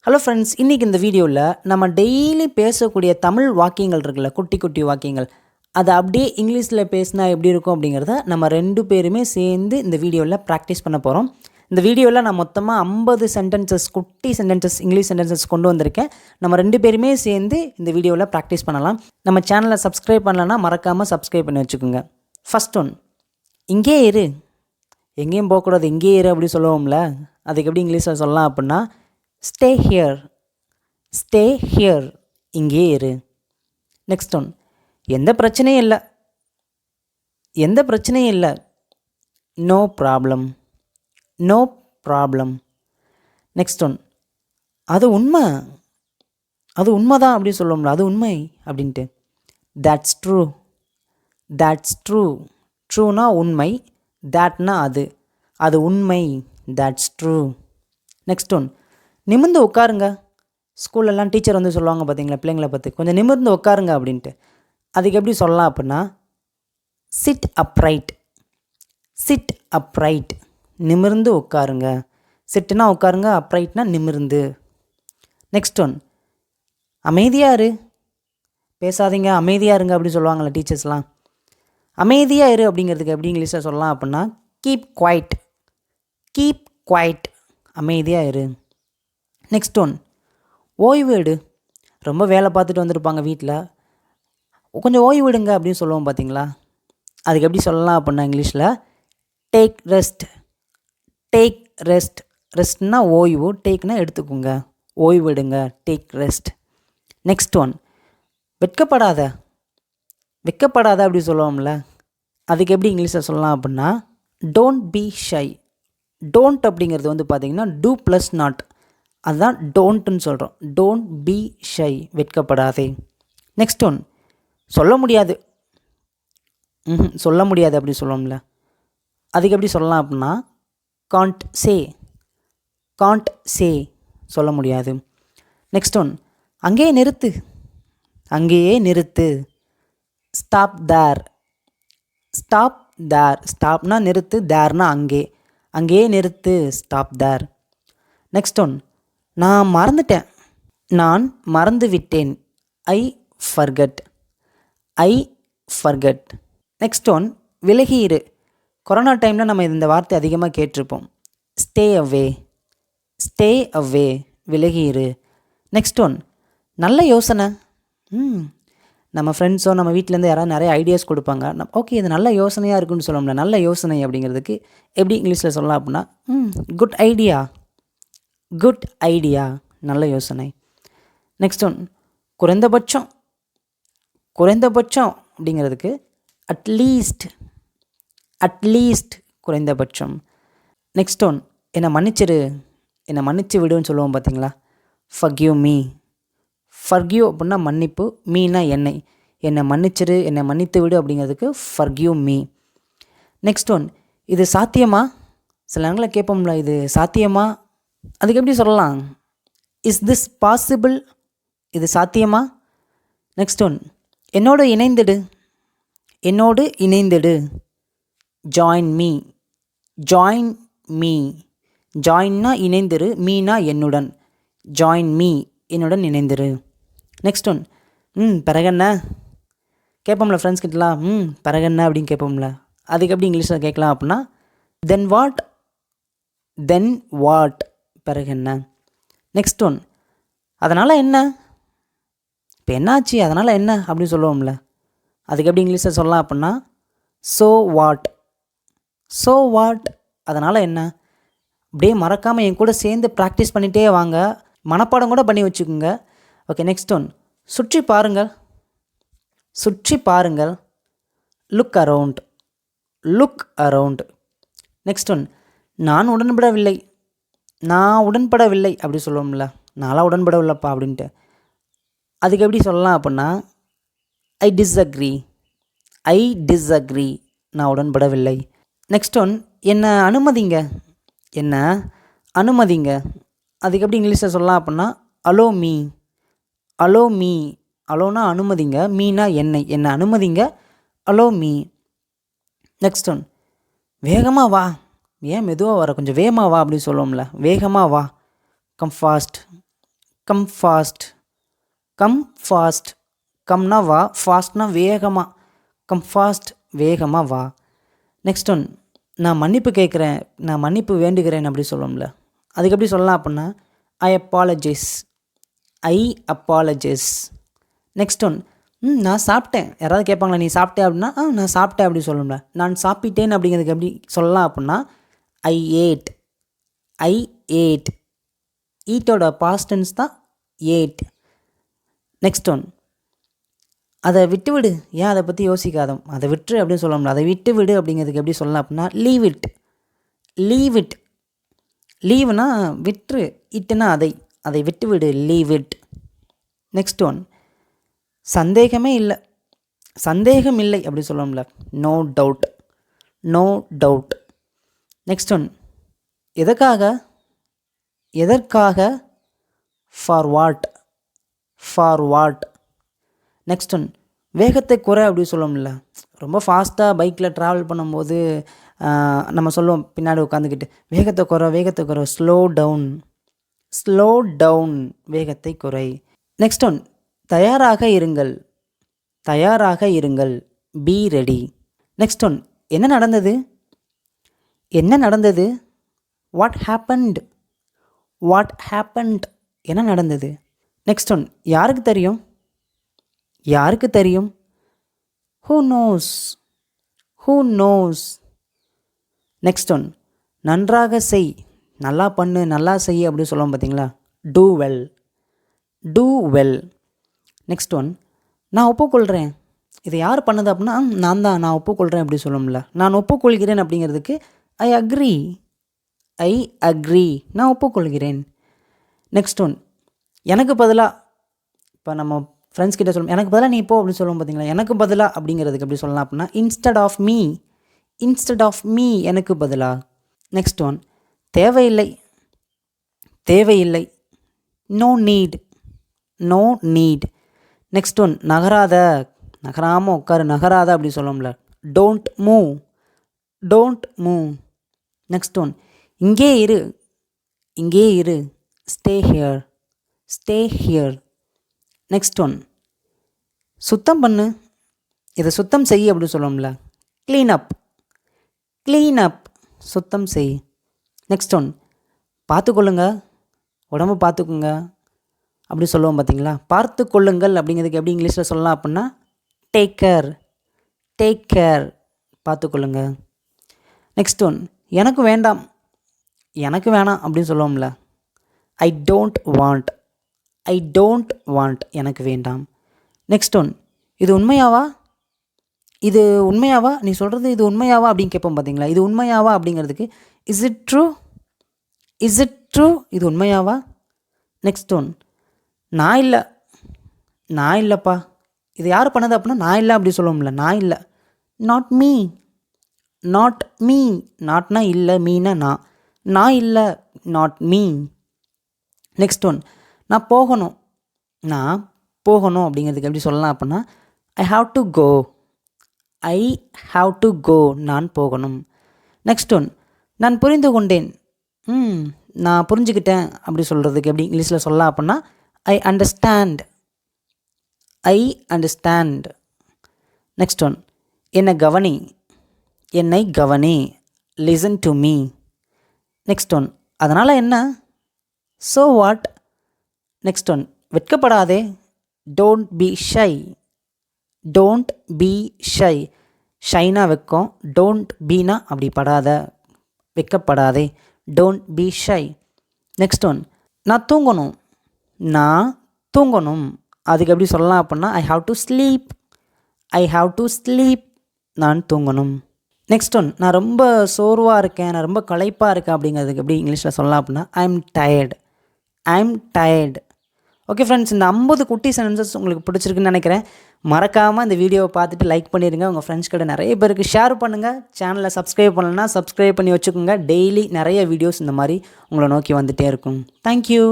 Hello friends, இன்றைக்கி இந்த வீடியோவில் நம்ம டெய்லி பேசக்கூடிய தமிழ் வாக்கியங்கள் இருக்குல்ல, குட்டி குட்டி வாக்கியங்கள், அதை அப்படியே இங்கிலீஷில் பேசினா எப்படி இருக்கும் அப்படிங்கிறத நம்ம 2 பேருமே சேர்ந்து இந்த வீடியோவில் ப்ராக்டிஸ் பண்ண போகிறோம். இந்த வீடியோவில் நான் மொத்தமாக 50 சென்டென்சஸ், குட்டி சென்டென்சஸ், இங்கிலீஷ் சென்டென்சஸ் கொண்டு வந்திருக்கேன். நம்ம 2 பேருமே சேர்ந்து இந்த வீடியோவில் ப்ராக்டிஸ் பண்ணலாம். நம்ம சேனலை சப்ஸ்கிரைப் பண்ணலன்னா மறக்காமல் சப்ஸ்கிரைப் பண்ணி வச்சுக்கோங்க. ஃபஸ்ட் ஒன், இங்கே இரு. எங்கேயும் போகக்கூடாது, இங்கே இரு அப்படி சொல்லுவோம்ல, அதுக்கு எப்படி இங்கிலீஷில் சொல்லலாம் அப்படின்னா ஸ்டே ஹியர். ஸ்டே ஹியர், இங்கே இரு. நெக்ஸ்ட் ஒன், எந்த பிரச்சனையும் இல்லை. எந்த பிரச்சனையும் இல்லை. No problem. No problem. Next one, அது உண்மை. அது உண்மை தான் அப்படி சொல்லுவோம்ல, அது உண்மை அப்படின்ட்டு. That's true. That's true. ட்ரூனா உண்மை, தேட்னா அது. அது உண்மை. That's true. நெக்ஸ்ட் ஒன், நிமிர்ந்து உட்காருங்க. ஸ்கூல்லலாம் டீச்சர் வந்து சொல்லுவாங்க பார்த்தீங்களா, பிள்ளைங்களை பார்த்து கொஞ்சம் நிமிர்ந்து உட்காருங்க அப்படின்ட்டு. அதுக்கு எப்படி சொல்லலாம் அப்படின்னா சிட் அப்ரைட். சிட் அப்ரைட், நிமிர்ந்து உட்காருங்க. சிட்டுனா உட்காருங்க, அப்ரைட்னா நிமிர்ந்து. நெக்ஸ்ட் ஒன், அமைதியாக இரு. பேசாதீங்க, அமைதியாக இருங்க அப்படி சொல்லுவாங்களே டீச்சர்ஸ்லாம். அமைதியாக இரு அப்படிங்கிறதுக்கு எப்படி இங்கிலீஷில் சொல்லலாம் அப்படின்னா கீப் குவைட். கீப் குவைட், அமைதியாக இரு. நெக்ஸ்ட் ஒன், ஓய்வு எடு. ரொம்ப வேலை பார்த்துட்டு வந்திருப்பாங்க வீட்டில், கொஞ்சம் ஓய்வு எடுங்க அப்படின்னு சொல்லுவோம் பார்த்தீங்களா. அதுக்கு எப்படி சொல்லலாம் அப்படின்னா இங்கிலீஷில் டேக் ரெஸ்ட். Take rest. ரெஸ்ட்னா ஓய்வு, டேக்னா எடுத்துக்கோங்க, ஓய்வு எடுங்க, டேக் ரெஸ்ட். நெக்ஸ்ட் ஒன், வெட்கப்படாத. வெட்கப்படாத அப்படி சொல்லுவோம்ல, அதுக்கு எப்படி இங்கிலீஷில் சொல்லலாம் அப்படின்னா டோன்ட் பி ஷை. டோன்ட் அப்படிங்கிறது வந்து பார்த்திங்கன்னா டூ ப்ளஸ் நாட், அதுதான் டோன்ட்டுன்னு சொல்கிறோம். டோன்ட் பி ஷை, வெட்கப்படாதே. நெக்ஸ்ட் ஒன், சொல்ல முடியாது. சொல்ல முடியாது அப்படி சொல்லுவோம்ல, அதுக்கு எப்படி சொல்லலாம் அப்படின்னா காண்ட் சே. காண்ட் சே, சொல்ல முடியாது. நெக்ஸ்ட் ஒன், அங்கேயே நிறுத்து. அங்கேயே நிறுத்து. ஸ்டாப் தேர். ஸ்டாப் தேர். ஸ்டாப்னா நிறுத்து, தேர்னா அங்கே. அங்கேயே நிறுத்து, ஸ்டாப் தேர். நெக்ஸ்ட் ஒன், நான் மறந்துட்டேன். நான் மறந்து விட்டேன். ஐ ஃபர்கட். ஐ ஃபர்கட். நெக்ஸ்ட் ஒன், விலகி இரு. கொரோனா டைமில் நம்ம இந்த வார்த்தை அதிகமாக கேட்டிருப்போம். Stay away. ஸ்டே அவே, விலகி இரு. நெக்ஸ்ட் ஒன், நல்ல யோசனை. நம்ம ஃப்ரெண்ட்ஸோ நம்ம வீட்டிலேருந்து யாராவது நிறைய ஐடியாஸ் கொடுப்பாங்க. ஓகே, இது நல்ல யோசனையாக இருக்குன்னு சொல்லணும்ல, நல்ல யோசனை அப்படிங்கிறதுக்கு எப்படி இங்கிலீஷில் சொல்லலாம் அப்படின்னா குட் ஐடியா. குட் ஐடியா, நல்ல யோசனை. நெக்ஸ்ட் ஒன், குறைந்தபட்சம். குறைந்தபட்சம் அப்படிங்கிறதுக்கு அட்லீஸ்ட். அட்லீஸ்ட், குறைந்தபட்சம். நெக்ஸ்ட் ஒன், என்னை மன்னிச்சிரு. என்னை மன்னிச்சு விடுன்னு சொல்லுவோம் பார்த்தீங்களா, ஃபர்கிவ் மீ. ஃபர்கிவ் அப்படின்னா மன்னிப்பு, மீனா என்னை. என்னை மன்னிச்சிரு, என்னை மன்னித்து விடு அப்படிங்கிறதுக்கு ஃபர்கிவ் மீ. நெக்ஸ்ட் ஒன், இது சாத்தியமா. சில நேரங்களில் கேட்போம்ல, இது சாத்தியமா, அதுக்கு எப்படி சொல்லலாம் இஸ் திஸ் பாசிபிள். இது சாத்தியமா. நெக்ஸ்ட் ஒன், என்னோடு இணைந்திடு. என்னோடு இணைந்திடு. Join me. Join me. ஜாயின்னா இணைந்திரு, மீனா என்னுடன். ஜாயின் மீ, என்னுடன் இணைந்திரு. நெக்ஸ்ட் ஒன், பிறகென்ன கேட்போம்ல ஃப்ரெண்ட்ஸ் கிட்டலாம். பிறகென்ன அப்படின்னு கேட்போம்ல, அதுக்கு எப்படி இங்கிலீஷில் கேட்கலாம் அப்படின்னா தென் வாட். தென் வாட், பிறகு என்ன. நெக்ஸ்ட் ஒன், அதனால் என்ன. இப்போ என்னாச்சு, அதனால் என்ன அப்படின்னு சொல்லுவோம்ல, அதுக்கு எப்படி இங்கிலீஷில் சொல்லலாம் அப்படின்னா ஸோ வாட். ஸோ வாட், அதனால் என்ன. அப்படியே மறக்காமல் என் கூட சேர்ந்து ப்ராக்டிஸ் பண்ணிகிட்டே வாங்க, மனப்பாடம் கூட பண்ணி வச்சுக்கோங்க. ஓகே, நெக்ஸ்ட் ஒன், சுற்றி பாருங்கள். சுற்றி பாருங்கள். Look around. Look around. Next one, நான் உடன்படவில்லை. நான் உடன்படவில்லை அப்படி சொல்லுவோம்ல, நான்லாம் உடன்படவில்லைப்பா அப்படின்ட்டு. அதுக்கு எப்படி சொல்லலாம் அப்படின்னா ஐ டிஸ்அக்ரி. ஐ டிஸ்அக்ரி, நான் உடன்படவில்லை. நெக்ஸ்ட் ஒன், என்னை அனுமதிங்க. என்ன அனுமதிங்க. அதுக்கு எப்படி இங்கிலீஷில் சொல்லலாம் அப்படின்னா அலோ மீ. Allow me. அலோனா அனுமதிங்க, மீனா என்னை. என்னை அனுமதிங்க, அலோ மீ. நெக்ஸ்ட் ஒன், வேகமாக வா. ஏன் மெதுவாக வர, கொஞ்சம் வேகமாக வா அப்படின்னு சொல்லுவோம்ல, வேகமாக வா, come fast. Come fast. Come fast. கம்னா வா, ஃபாஸ்ட்னா வேகமாக. கம் ஃபாஸ்ட், வேகமாக வா. நெக்ஸ்ட் ஒன், நான் மன்னிப்பு கேட்குறேன், நான் மன்னிப்பு வேண்டுகிறேன் அப்படி சொல்லுவோம்ல, அதுக்கு எப்படி சொல்லலாம் அப்படின்னா ஐ அப்பாலஜைஸ். ஐ அப்பாலஜைஸ். நெக்ஸ்ட் ஒன், நான் சாப்பிட்டேன். யாராவது கேட்பாங்களா நீ சாப்பிட்டேன் அப்படின்னா நான் சாப்பிட்டேன் அப்படி சொல்லணும்ல. நான் சாப்பிட்டேன் அப்படிங்கிறதுக்கு எப்படி சொல்லலாம் அப்படின்னா ஐ ஏட். I ate. ஈட்டோட பாஸ்ட் டென்ஸ் தான் ஏட். நெக்ஸ்ட் ஒன், அதை விட்டு விடு, ஏன் அதை பற்றி யோசிக்காத, அதை விட்டுரு அப்படின்னு சொல்லணும்ல. அதை விட்டு விடு அப்படிங்கிறதுக்கு எப்படி சொல்லலாம் அப்படின்னா லீவ் இட். Leave it. லீவுனா விட்டுரு, இட்டுனா அதை விட்டு விடு, லீவ் இட். நெக்ஸ்ட் ஒன், சந்தேகமே இல்லை. சந்தேகம் இல்லை அப்படி சொல்லணும்ல, no doubt. No doubt. Next one, எதற்காக. எதற்காக, for what. For what. Next one, வேகத்தை குறை அப்படி சொல்லணும்ல. ரொம்ப ஃபாஸ்ட்டாக பைக்கில் ட்ராவல் பண்ணும்போது நம்ம சொல்லுவோம் பின்னாடி உட்காந்துக்கிட்டு வேகத்தை குறை, வேகத்தை குறை, ஸ்லோ டவுன். ஸ்லோ டவுன், வேகத்தை குறை. நெக்ஸ்ட் ஒன், தயாராக இருங்கள். தயாராக இருங்கள், பி ரெடி. நெக்ஸ்ட் ஒன், என்ன நடந்தது. என்ன நடந்தது. What happened. வாட் ஹேப்பன்ட், என்ன நடந்தது. நெக்ஸ்ட் ஒன், யாருக்கு தெரியும். யாருக்கு தெரியும். Who knows. Who knows. Next one, நன்றாக செய், நல்லா பண்ணு, நல்லா செய் அப்படின்னு சொல்லுவோம் பார்த்தீங்களா, do well. Do well. Next one, நான் ஒப்புக்கொள்கிறேன். இதை யார் பண்ணது அப்படின்னா நான் ஒப்புக்கொள்கிறேன் அப்படி சொல்லணும்ல. நான் ஒப்புக்கொள்கிறேன் அப்படிங்கிறதுக்கு ஐ அக்ரி. ஐ அக்ரி, நான் ஒப்புக்கொள்கிறேன். நெக்ஸ்ட் ஒன், எனக்கு பதிலாக. இப்போ நம்ம ஃப்ரெண்ட்ஸ் கிட்ட சொல்லுவோம் எனக்கு பதிலாக நீ போ அப்படின்னு சொல்லுவோம் பார்த்தீங்களா. எனக்கு பதிலாக அப்படிங்கிறதுக்கு எப்படி சொல்லலாம் அப்படின்னா instead of me. Instead of me, எனக்கு பதிலாக. நெக்ஸ்ட் ஒன், தேவையில்லை. தேவையில்லை, no need. No need. Next one, நகராத. நகராமல் உட்காரு, நகராத அப்படி சொல்லுவோம்ல, don't move. Don't move. Next one, இங்கே இரு. இங்கே இரு, stay here. Stay here. Next one, சுத்தம் பண்ணு. இதை சுத்தம் செய் அப்படி சொல்லுவோம்ல, க்ளீன் அப். க்ளீன் அப், சுத்தம் செய். நெக்ஸ்ட் ஒன், பார்த்துக்கொள்ளுங்க. உடம்பு பார்த்துக்குங்க அப்படி சொல்லுவோம் பார்த்தீங்களா. பார்த்து கொள்ளுங்கள் அப்படிங்கிறதுக்கு எப்படி இங்கிலீஷில் சொல்லலாம் அப்படின்னா டேக் கேர். டேக் கேர், பார்த்துக்கொள்ளுங்க. நெக்ஸ்ட் ஒன், எனக்கு வேண்டாம். எனக்கு வேணாம் அப்படின்னு சொல்லுவோம்ல, I don't want. I don't want, எனக்கு வேண்டாம். நெக்ஸ்ட் ஒன், இது உண்மையாவா. இது உண்மையாவா, நீ சொல்கிறது இது உண்மையாவா அப்படின்னு கேட்போம் பார்த்தீங்களா. இது உண்மையாவா அப்படிங்கிறதுக்கு is it true. Is it true, இது உண்மையாவா. நெக்ஸ்ட் ஒன், நான் இல்லை. நான் இல்லைப்பா. இது யார் பண்ணது அப்படின்னா நான் இல்லை அப்படி சொல்லுவோம்ல, நான் இல்லை. Not me. Not me. நாட்னா இல்லை, மீனா நான். நான் இல்லை, நாட் மீ. நெக்ஸ்ட் ஒன், நான் போகணும். நான் போகணும் அப்படிங்கிறதுக்கு எப்படி சொல்லலாம் அப்படின்னா I have to go. I have to go, நான் போகணும். நெக்ஸ்ட் ஒன், நான் புரிந்து கொண்டேன். நான் புரிஞ்சுக்கிட்டேன் அப்படி சொல்கிறதுக்கு எப்படி இங்கிலீஷில் சொல்லலாம் அப்படின்னா I understand. I understand. Next one, என்னை கவனி. என்னை கவனி, listen to me. Next one, அதனால் என்ன, ஸோ வாட். நெக்ஸ்ட் ஒன், வெட்கப்படாதே. Don't be shy. Don't be shy. ஷைனா வெக்கம், டோன்ட் பீனா அப்படி படாத, வெட்கப்படாதே. Don't be shy. Next one, நான் தூங்கணும். நான் தூங்கணும், அதுக்கு எப்படி சொல்லலாம் அப்படின்னா I have to sleep. I have to sleep, நான் தூங்கணும். நெக்ஸ்ட் ஒன், நான் ரொம்ப சோர்வாக இருக்கேன், நான் ரொம்ப களைப்பாக இருக்கேன் அப்படிங்கிறதுக்கு எப்படி இங்கிலீஷில் சொல்லலாம் அப்படின்னா I am tired. I am tired. Okay friends, இந்த 50 குட்டி சென்டென்சஸ் உங்களுக்கு பிடிச்சிருக்குன்னு நினைக்கிறேன். மறக்காமல் இந்த வீடியோவை பார்த்துட்டு லைக் பண்ணிடுங்க. உங்கள் ஃப்ரெண்ட்ஸ் கிட்ட நிறைய பேருக்கு ஷேர் பண்ணுங்கள். சேனலை சப்ஸ்கிரைப் பண்ணலைன்னா சப்ஸ்கிரைப் பண்ணி வச்சுக்கோங்க. டெய்லி நிறைய வீடியோஸ் இந்த மாதிரி உங்களை நோக்கி வந்துகிட்டே இருக்கும். தேங்க்யூ.